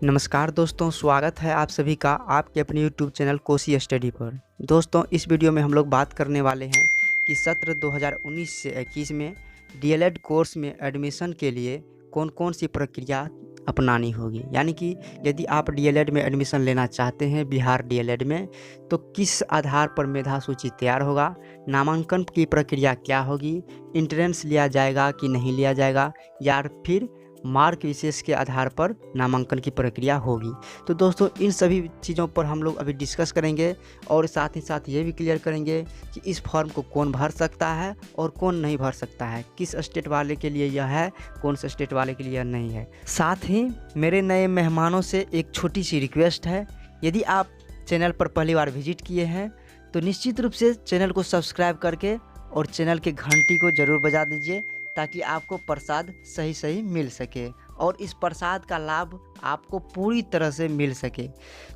नमस्कार दोस्तों, स्वागत है आप सभी का आपके अपने YouTube चैनल कोसी स्टडी पर। दोस्तों, इस वीडियो में हम लोग बात करने वाले हैं कि सत्र 2019 से 21 में डीएलएड कोर्स में एडमिशन के लिए कौन कौन सी प्रक्रिया अपनानी होगी। यानी कि यदि आप डीएलएड में एडमिशन लेना चाहते हैं बिहार डीएलएड में, तो किस आधार पर मेधा सूची तैयार होगा, नामांकन की प्रक्रिया क्या होगी, इंट्रेंस लिया जाएगा कि नहीं लिया जाएगा, या फिर मार्क विशेष के आधार पर नामांकन की प्रक्रिया होगी। तो दोस्तों, इन सभी चीज़ों पर हम लोग अभी डिस्कस करेंगे और साथ ही साथ ये भी क्लियर करेंगे कि इस फॉर्म को कौन भर सकता है और कौन नहीं भर सकता है, किस स्टेट वाले के लिए यह है, कौन से स्टेट वाले के लिए यह नहीं है। साथ ही मेरे नए मेहमानों से एक छोटी सी रिक्वेस्ट है, यदि आप चैनल पर पहली बार विजिट किए हैं तो निश्चित रूप से चैनल को सब्सक्राइब करके और चैनल के घंटी को ज़रूर बजा दीजिए, ताकि आपको प्रसाद सही मिल सके और इस प्रसाद का लाभ आपको पूरी तरह से मिल सके।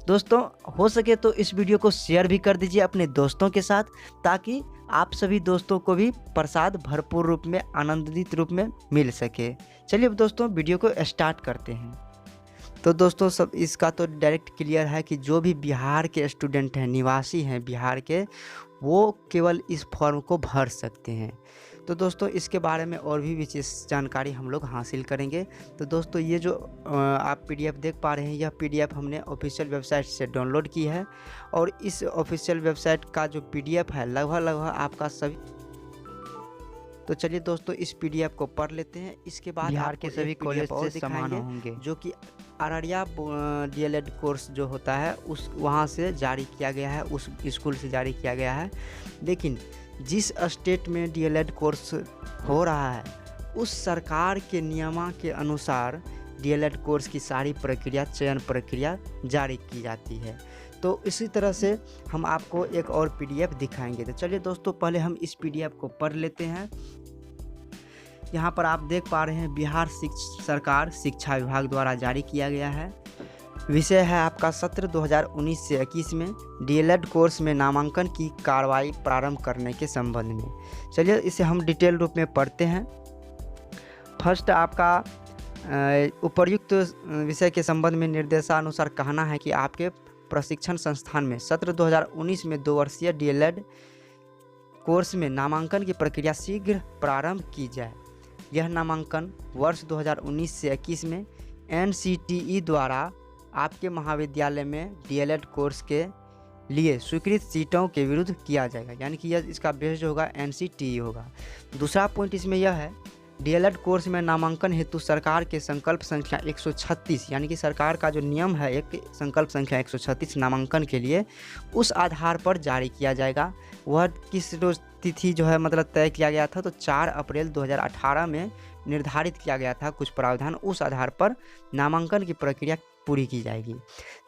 दोस्तों, हो सके तो इस वीडियो को शेयर भी कर दीजिए अपने दोस्तों के साथ, ताकि आप सभी दोस्तों को भी प्रसाद भरपूर रूप में, आनंदित रूप में मिल सके। चलिए अब दोस्तों, वीडियो को स्टार्ट करते हैं। तो दोस्तों, सब इसका तो डायरेक्ट क्लियर है कि जो भी बिहार के स्टूडेंट हैं, निवासी हैं बिहार के, वो केवल इस फॉर्म को भर सकते हैं। तो दोस्तों, इसके बारे में और भी विशेष जानकारी हम लोग हासिल करेंगे। तो दोस्तों, ये जो आप पीडीएफ देख पा रहे हैं, यह पीडीएफ हमने ऑफिशियल वेबसाइट से डाउनलोड की है और इस ऑफिशियल वेबसाइट का जो पीडीएफ है लगभग आपका सभी। तो चलिए दोस्तों, इस पीडीएफ को पढ़ लेते हैं। इसके बाद बिहार के सभी कॉलेज से समान होंगे, जो कि अररिया डीएलएड कोर्स जो होता है उस वहाँ से जारी किया गया है, उस स्कूल से जारी किया गया है। लेकिन जिस स्टेट में डीएलएड कोर्स हो रहा है उस सरकार के नियमा के अनुसार डीएलएड कोर्स की सारी प्रक्रिया, चयन प्रक्रिया जारी की जाती है। तो इसी तरह से हम आपको एक और पीडीएफ दिखाएंगे। तो चलिए दोस्तों, पहले हम इस पीडीएफ को पढ़ लेते हैं। यहाँ पर आप देख पा रहे हैं, बिहार सरकार शिक्षा विभाग द्वारा जारी किया गया है। विषय है आपका सत्र 2019 से 21 में डीएलएड कोर्स में नामांकन की कार्रवाई प्रारंभ करने के संबंध में। चलिए इसे हम डिटेल रूप में पढ़ते हैं। फर्स्ट, आपका उपर्युक्त विषय के संबंध में निर्देशानुसार कहना है कि आपके प्रशिक्षण संस्थान में सत्र 2019 में 2 वर्षीय डीएलएड कोर्स में नामांकन की प्रक्रिया शीघ्र प्रारंभ की जाए। यह नामांकन वर्ष 2019 से 21 में एनसीटीई द्वारा आपके महाविद्यालय में डीएलएड कोर्स के लिए स्वीकृत सीटों के विरुद्ध किया जाएगा। यानी कि यह इसका बेस जो होगा एनसीटीई होगा। दूसरा पॉइंट इसमें यह है, डीएलएड कोर्स में नामांकन हेतु सरकार के संकल्प संख्या 136, यानी कि सरकार का जो नियम है, एक संकल्प संख्या 136 नामांकन के लिए, उस आधार पर जारी किया जाएगा। वह किस रोज तिथि जो है मतलब तय किया गया था, तो 4 अप्रैल 2018 में निर्धारित किया गया था कुछ प्रावधान, उस आधार पर नामांकन की प्रक्रिया पूरी की जाएगी।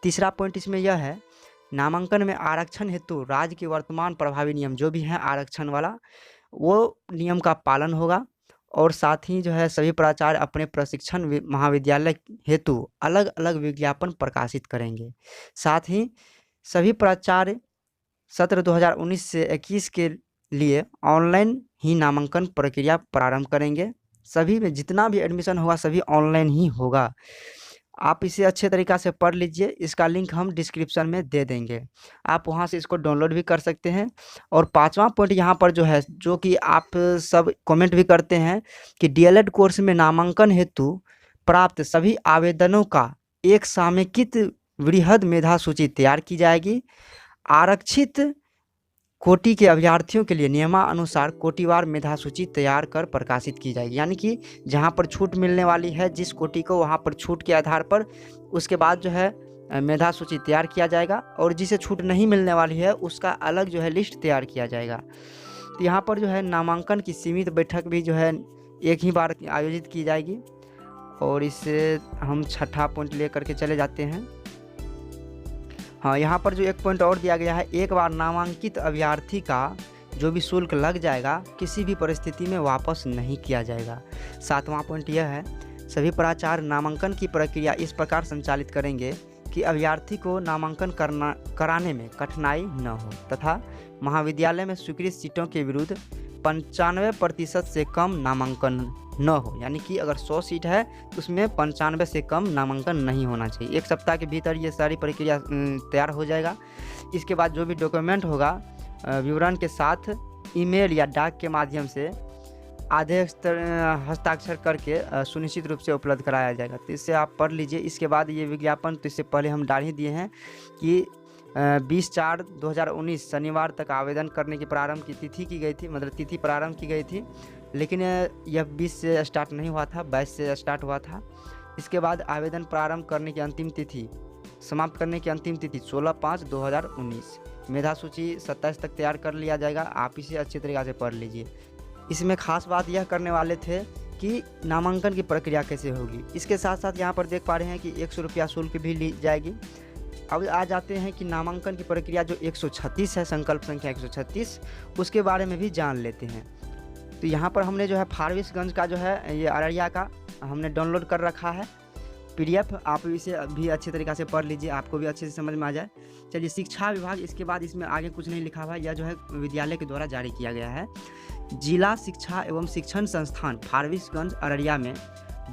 तीसरा पॉइंट इसमें यह है, नामांकन में आरक्षण हेतु राज्य के वर्तमान प्रभावी नियम जो भी हैं आरक्षण वाला, वो नियम का पालन होगा। और साथ ही जो है सभी प्राचार्य अपने प्रशिक्षण महाविद्यालय हेतु अलग अलग विज्ञापन प्रकाशित करेंगे। साथ ही सभी प्राचार्य सत्र 2019 से 21 के लिए ऑनलाइन ही नामांकन प्रक्रिया प्रारंभ करेंगे। सभी में जितना भी एडमिशन होगा सभी ऑनलाइन ही होगा। आप इसे अच्छे तरीक़ा से पढ़ लीजिए, इसका लिंक हम डिस्क्रिप्शन में दे देंगे, आप वहां से इसको डाउनलोड भी कर सकते हैं। और 5वां पॉइंट यहाँ पर जो है, जो कि आप सब कमेंट भी करते हैं कि डीएलएड कोर्स में नामांकन हेतु प्राप्त सभी आवेदनों का एक समेकित वृहद मेधा सूची तैयार की जाएगी। आरक्षित कोटि के अभ्यर्थियों के लिए नियमानुसार कोटिवार मेधा सूची तैयार कर प्रकाशित की जाएगी। यानी कि जहां पर छूट मिलने वाली है जिस कोटि को, वहां पर छूट के आधार पर उसके बाद जो है मेधा सूची तैयार किया जाएगा, और जिसे छूट नहीं मिलने वाली है उसका अलग जो है लिस्ट तैयार किया जाएगा। तो यहाँ पर जो है नामांकन की सीमित बैठक भी जो है एक ही बार आयोजित की जाएगी। और इससे हम 6ठा पॉइंट लेकर के चले जाते हैं। हाँ, यहाँ पर जो एक पॉइंट और दिया गया है, एक बार नामांकित अभ्यर्थी का जो भी शुल्क लग जाएगा किसी भी परिस्थिति में वापस नहीं किया जाएगा। 7वां पॉइंट यह है, सभी प्राचार्य नामांकन की प्रक्रिया इस प्रकार संचालित करेंगे कि अभ्यर्थी को नामांकन कराने में कठिनाई न हो तथा महाविद्यालय में स्वीकृत सीटों के विरुद्ध 95% से कम नामांकन न हो, यानी कि अगर 100 सीट है तो उसमें 95 से कम नामांकन नहीं होना चाहिए। 1 सप्ताह के भीतर ये सारी प्रक्रिया तैयार हो जाएगा। इसके बाद जो भी डॉक्यूमेंट होगा विवरण के साथ ईमेल या डाक के माध्यम से आधे हस्ताक्षर करके सुनिश्चित रूप से उपलब्ध कराया जाएगा। तो इससे आप पढ़ लीजिए। इसके बाद ये विज्ञापन तो इससे पहले हम डाल ही दिए हैं कि 20/4/2019 शनिवार तक आवेदन करने की प्रारंभ की तिथि की गई थी, मतलब तिथि प्रारंभ की गई थी, लेकिन यह 20 से स्टार्ट नहीं हुआ था, 22 से स्टार्ट हुआ था। इसके बाद आवेदन प्रारंभ करने की अंतिम तिथि, समाप्त करने की अंतिम तिथि 16/5/2019। मेधा सूची 27 तक तैयार कर लिया जाएगा। आप इसे अच्छी तरीके से पढ़ लीजिए। इसमें खास बात यह करने वाले थे कि नामांकन की प्रक्रिया कैसे होगी। इसके साथ साथ यहाँ पर देख पा रहे हैं कि 100 रुपया शुल्क भी ली जाएगी। अब आ जाते हैं कि नामांकन की प्रक्रिया जो 136 है, संकल्प संख्या 136, उसके बारे में भी जान लेते हैं। तो यहाँ पर हमने जो है फारबिसगंज का जो है ये अररिया का हमने डाउनलोड कर रखा है PDF। आप इसे भी अच्छी तरीक़े से पढ़ लीजिए, आपको भी अच्छे से समझ में आ जाए। चलिए, शिक्षा विभाग, इसके बाद इसमें आगे कुछ नहीं लिखा हुआ है। यह जो है विद्यालय के द्वारा जारी किया गया है। जिला शिक्षा एवं शिक्षण संस्थान फारबिसगंज अररिया में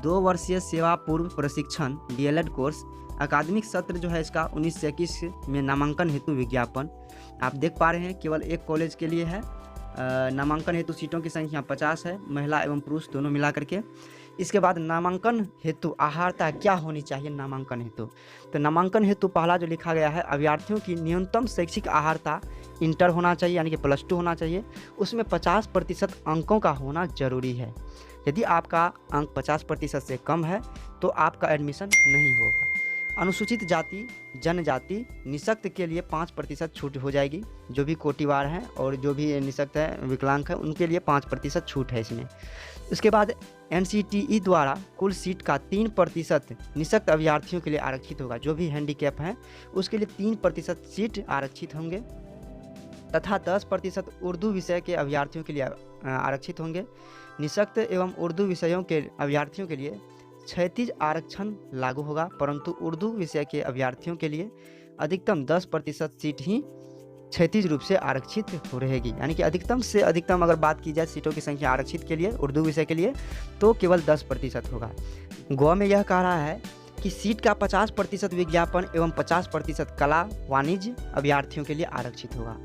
2 वर्षीय सेवा पूर्व प्रशिक्षण DLED कोर्स अकादमिक सत्र जो है इसका 19 से 21 में नामांकन हेतु विज्ञापन आप देख पा रहे हैं। केवल एक कॉलेज के लिए है। नामांकन हेतु सीटों की संख्या 50 है, महिला एवं पुरुष दोनों मिला करके। इसके बाद नामांकन हेतु आहारता क्या होनी चाहिए नामांकन हेतु। तो नामांकन हेतु पहला जो लिखा गया है, अभ्यर्थियों की न्यूनतम शैक्षिक आहारता इंटर होना चाहिए, यानी कि +2 होना चाहिए। उसमें 50% अंकों का होना जरूरी है। यदि आपका अंक 50% से कम है तो आपका एडमिशन नहीं होगा। अनुसूचित जाति जनजाति निःशक्त के लिए 5% छूट हो जाएगी। जो भी कोटिवार हैं और जो भी निःशक्त है, विकलांग है, उनके लिए 5% छूट है इसमें। उसके बाद NCTE द्वारा कुल सीट का 3% निःशक्त अभ्यर्थियों के लिए आरक्षित होगा। जो भी हैंडीकैप हैं उसके लिए 3% सीट आरक्षित होंगे, तथा 10% उर्दू विषय के अभ्यर्थियों के लिए आरक्षित होंगे। निःशक्त एवं उर्दू विषयों के अभ्यर्थियों के लिए 36 आरक्षण लागू होगा, परंतु उर्दू विषय के अभ्यर्थियों के लिए अधिकतम 10% सीट ही 36 रूप से आरक्षित हो रहेगी। यानी कि अधिकतम से अधिकतम अगर बात की जाए सीटों की संख्या आरक्षित के लिए उर्दू विषय के लिए तो केवल 10% होगा। गोवा में यह कह रहा है कि सीट का 50% विज्ञापन एवं 50% कला वाणिज्य अभ्यर्थियों के लिए आरक्षित होगा।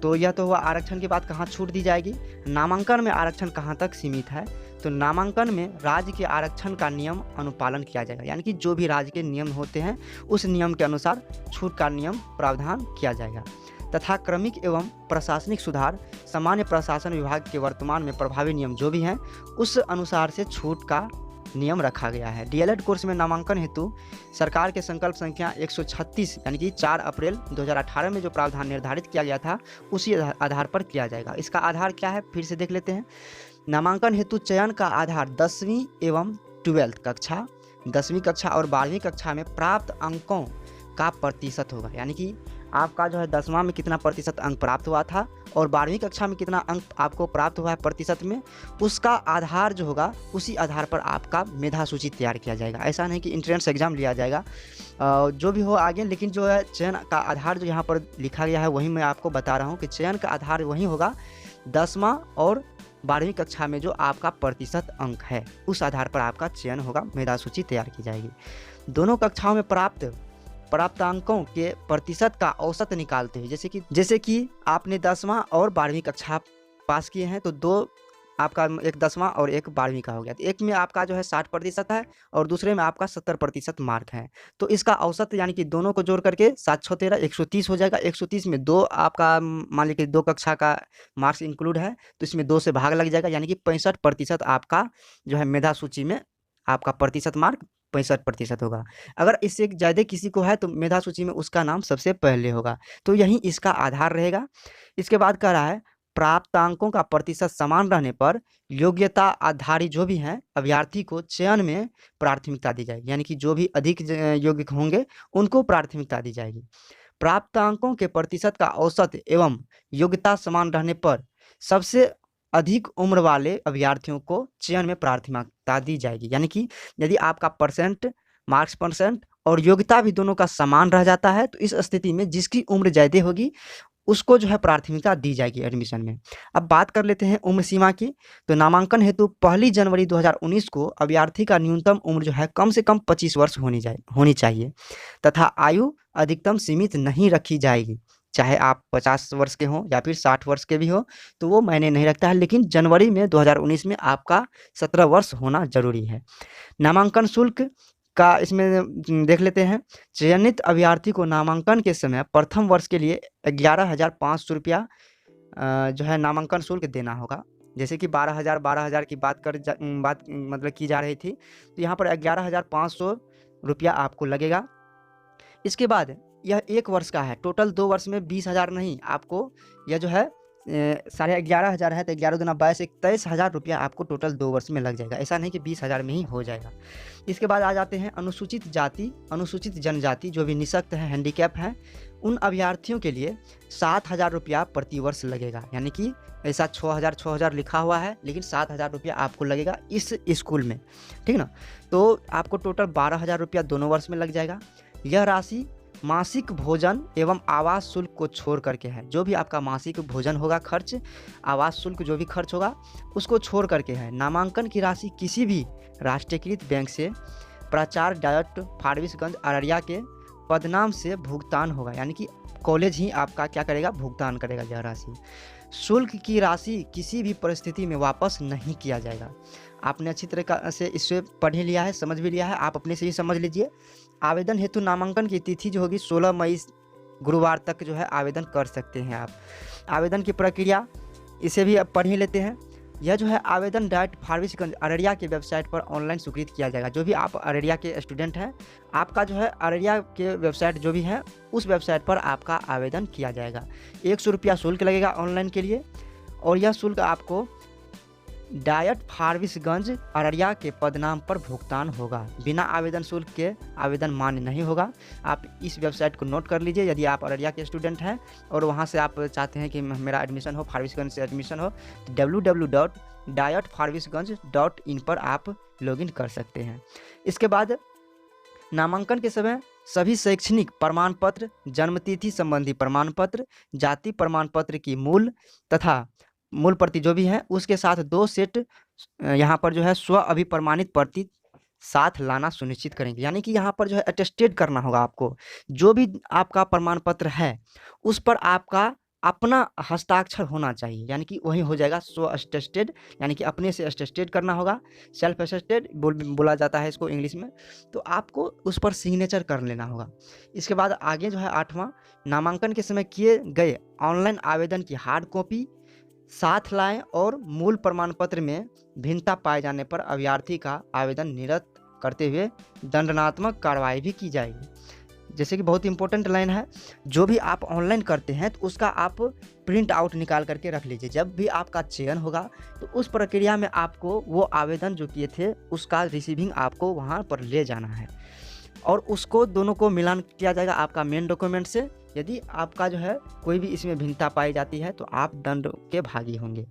तो यह तो हुआ आरक्षण के बाद कहाँ छूट दी जाएगी। नामांकन में आरक्षण कहाँ तक सीमित है, तो नामांकन में राज्य के आरक्षण का नियम अनुपालन किया जाएगा। यानी कि जो भी राज्य के नियम होते हैं उस नियम के अनुसार छूट का नियम प्रावधान किया जाएगा। तथा क्रमिक एवं प्रशासनिक सुधार सामान्य प्रशासन विभाग के वर्तमान में प्रभावी नियम जो भी हैं उस अनुसार से छूट का नियम रखा गया है। DLED कोर्स में नामांकन हेतु सरकार के संकल्प संख्या 136 यानी कि 4 अप्रैल 2018 में जो प्रावधान निर्धारित किया गया था उसी आधार पर किया जाएगा। इसका आधार क्या है फिर से देख लेते हैं। नामांकन हेतु चयन का आधार 10वीं एवं 12th कक्षा, 10वीं कक्षा और 12वीं कक्षा में प्राप्त अंकों का प्रतिशत होगा। यानी कि आपका जो है 10वां में कितना प्रतिशत अंक प्राप्त हुआ था और 12वीं कक्षा में कितना अंक आपको प्राप्त हुआ है प्रतिशत में, उसका आधार जो होगा उसी आधार पर आपका मेधा सूची तैयार किया जाएगा। ऐसा नहीं कि एंट्रेंस एग्जाम लिया जाएगा, जो भी हो आगे, लेकिन जो है चयन का आधार जो यहाँ पर लिखा गया है वही मैं आपको बता रहा हूँ कि चयन का आधार वही होगा 10वां और 12वीं कक्षा में जो आपका प्रतिशत अंक है उस आधार पर आपका चयन होगा, मेधा सूची तैयार की जाएगी। दोनों कक्षाओं में प्राप्त अंकों के प्रतिशत का औसत निकालते हैं। जैसे कि आपने 10वां और 12वीं कक्षा पास किए हैं तो दो आपका एक 10वां और एक 12वीं का हो गया। तो एक में आपका जो है 60% है और दूसरे में आपका 70% मार्क है। तो इसका औसत यानी कि दोनों को जोड़ करके 7 6 13 130 हो जाएगा। 130 में 2 आपका मान लीजिए 2 कक्षा का मार्क्स इंक्लूड है तो इसमें 2 से भाग लग जाएगा, यानी कि 65% आपका जो है मेधा सूची में आपका प्रतिशत मार्क 65% होगा। अगर इससे ज़्यादा किसी को है तो मेधा सूची में उसका नाम सबसे पहले होगा। तो यही इसका आधार रहेगा। इसके बाद कह रहा है प्राप्त अंकों का प्रतिशत समान रहने पर योग्यता आधारित जो भी हैं अभ्यर्थी को चयन में प्राथमिकता दी जाएगी। यानी कि जो भी अधिक योग्य होंगे उनको प्राथमिकता दी जाएगी। प्राप्त अंकों के प्रतिशत का औसत एवं योग्यता समान रहने पर सबसे अधिक उम्र वाले अभ्यर्थियों को चयन में प्राथमिकता दी जाएगी। यानी कि यदि आपका मार्क्स और योग्यता भी दोनों का समान रह जाता है तो इस स्थिति में जिसकी उम्र ज़्यादा होगी उसको जो है प्राथमिकता दी जाएगी एडमिशन में। अब बात कर लेते हैं उम्र सीमा की। तो नामांकन हेतु 1 जनवरी 2019 को अभ्यर्थी का न्यूनतम उम्र जो है कम से कम 25 वर्ष होनी चाहिए तथा आयु अधिकतम सीमित नहीं रखी जाएगी। चाहे आप 50 वर्ष के हों या फिर 60 वर्ष के भी हो, तो वो मायने नहीं रखता है, लेकिन जनवरी में 2019 में आपका 17 वर्ष होना ज़रूरी है। नामांकन शुल्क का इसमें देख लेते हैं। चयनित अभ्यर्थी को नामांकन के समय प्रथम वर्ष के लिए 11,500 रुपया जो है नामांकन शुल्क देना होगा। जैसे कि 12,000 की बात मतलब की जा रही थी, तो यहाँ पर 11,500 रुपया आपको लगेगा। इसके बाद यह 1 वर्ष का है, टोटल 2 वर्ष में 20,000 नहीं, आपको यह जो है 11,500 है तो 11 दूना 22, 23,000 रुपया आपको टोटल 2 वर्ष में लग जाएगा। ऐसा नहीं कि 20,000 में ही हो जाएगा। इसके बाद आ जाते हैं अनुसूचित जाति, अनुसूचित जनजाति, जो भी निःशक्त हैं, हैंडीकैप हैं, उन अभ्यर्थियों के लिए 7,000 रुपया प्रति वर्ष लगेगा। यानी कि ऐसा 6,000 लिखा हुआ है, लेकिन 7,000 रुपया आपको लगेगा इस स्कूल में, ठीक ना। तो आपको टोटल 12,000 रुपया दोनों वर्ष में लग जाएगा। यह राशि मासिक भोजन एवं आवास शुल्क को छोड़ करके है। जो भी आपका मासिक भोजन होगा खर्च, आवास शुल्क जो भी खर्च होगा, उसको छोड़ करके है। नामांकन की राशि किसी भी राष्ट्रीयकृत बैंक से प्राचार्य डायट फारबिसगंज अररिया के पदनाम से भुगतान होगा। यानी कि कॉलेज ही आपका क्या करेगा, भुगतान करेगा यह राशि। शुल्क की राशि किसी भी परिस्थिति में वापस नहीं किया जाएगा। आपने अच्छी तरह से इसे पढ़ ही लिया है, समझ भी लिया है, आप अपने से ही समझ लीजिए। आवेदन हेतु नामांकन की तिथि जो होगी 16 मई गुरुवार तक जो है आवेदन कर सकते हैं आप। आवेदन की प्रक्रिया इसे भी अब पढ़ ही लेते हैं। यह जो है आवेदन डायट फारबिसगंज अररिया के वेबसाइट पर ऑनलाइन स्वीकृत किया जाएगा। जो भी आप अररिया के स्टूडेंट हैं, आपका जो है अररिया के वेबसाइट जो भी है, उस वेबसाइट पर आपका आवेदन किया जाएगा। 100 रुपया शुल्क लगेगा ऑनलाइन के लिए, और यह शुल्क आपको डायट फारबिसगंज अररिया के पदनाम पर भुगतान होगा। बिना आवेदन शुल्क के आवेदन मान्य नहीं होगा। आप इस वेबसाइट को नोट कर लीजिए। यदि आप अररिया के स्टूडेंट हैं और वहां से आप चाहते हैं कि मेरा एडमिशन हो, फारबिसगंज से एडमिशन हो, तो www.dietfarbiसगंज.in पर आप लॉगिन कर सकते हैं। इसके बाद नामांकन के समय सभी शैक्षणिक प्रमाण पत्र, जन्मतिथि संबंधी प्रमाण पत्र, जाति प्रमाण पत्र की मूल तथा मूल प्रति जो भी है, उसके साथ 2 सेट यहाँ पर जो है स्व अभिप्रमाणित प्रति साथ लाना सुनिश्चित करेंगे। यानी कि यहाँ पर जो है अटेस्टेड करना होगा आपको। जो भी आपका प्रमाण पत्र है उस पर आपका अपना हस्ताक्षर होना चाहिए। यानी कि वही हो जाएगा स्व अटेस्टेड, यानी कि अपने से अटेस्टेड करना होगा। सेल्फ अटेस्टेड बोला जाता है इसको इंग्लिश में। तो आपको उस पर सिग्नेचर कर लेना होगा। इसके बाद आगे जो है 8वां, नामांकन के समय किए गए ऑनलाइन आवेदन की हार्ड कॉपी साथ लाएं और मूल प्रमाण पत्र में भिन्नता पाए जाने पर अभ्यर्थी का आवेदन निरस्त करते हुए दंडात्मक कार्रवाई भी की जाएगी। जैसे कि बहुत इंपॉर्टेंट लाइन है, जो भी आप ऑनलाइन करते हैं तो उसका आप प्रिंट आउट निकाल करके रख लीजिए। जब भी आपका चयन होगा तो उस प्रक्रिया में आपको वो आवेदन जो किए थे उसका रिसीविंग आपको वहाँ पर ले जाना है, और उसको दोनों को मिलान किया जाएगा आपका मेन डॉक्यूमेंट से। यदि आपका जो है कोई भी इसमें भिन्नता पाई जाती है तो आप दंड के भागी होंगे।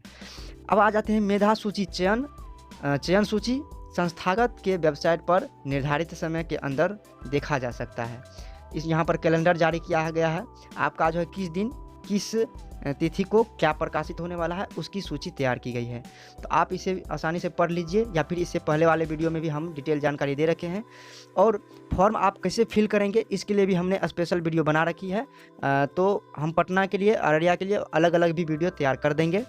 अब आ जाते हैं मेधा सूची चयन सूची संस्थागत के वेबसाइट पर निर्धारित समय के अंदर देखा जा सकता है। यहाँ पर कैलेंडर जारी किया गया है। आपका जो है किस दिन किस तिथि को क्या प्रकाशित होने वाला है उसकी सूची तैयार की गई है। तो आप इसे आसानी से पढ़ लीजिए, या फिर इससे पहले वाले वीडियो में भी हम डिटेल जानकारी दे रखे हैं। और फॉर्म आप कैसे फिल करेंगे इसके लिए भी हमने स्पेशल वीडियो बना रखी है। तो हम पटना के लिए, अररिया के लिए अलग अलग भी वीडियो तैयार कर देंगे।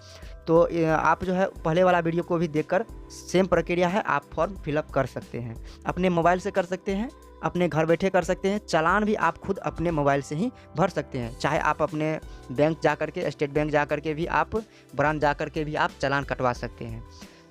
तो आप जो है पहले वाला वीडियो को भी देखकर सेम प्रक्रिया है, आप फॉर्म फिलअप कर सकते हैं। अपने मोबाइल से कर सकते हैं, अपने घर बैठे कर सकते हैं। चालान भी आप खुद अपने मोबाइल से ही भर सकते हैं। चाहे आप अपने बैंक जा कर के, स्टेट बैंक जा कर के भी आप, ब्रांच जा कर के भी आप चालान कटवा सकते हैं।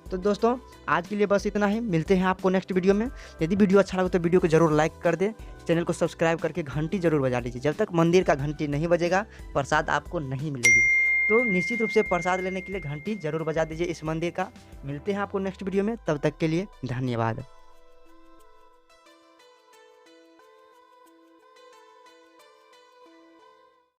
तो दोस्तों आज के लिए बस इतना ही। मिलते हैं आपको नेक्स्ट वीडियो में। यदि वीडियो अच्छा लगे तो वीडियो को जरूर लाइक कर दें, चैनल को सब्सक्राइब करके घंटी जरूर बजा लीजिए। जब तक मंदिर का घंटी नहीं बजेगा प्रसाद आपको नहीं मिलेगी। तो निश्चित रूप से प्रसाद लेने के लिए घंटी जरूर बजा दीजिए इस मंदिर का। मिलते हैं आपको नेक्स्ट वीडियो में, तब तक के लिए धन्यवाद।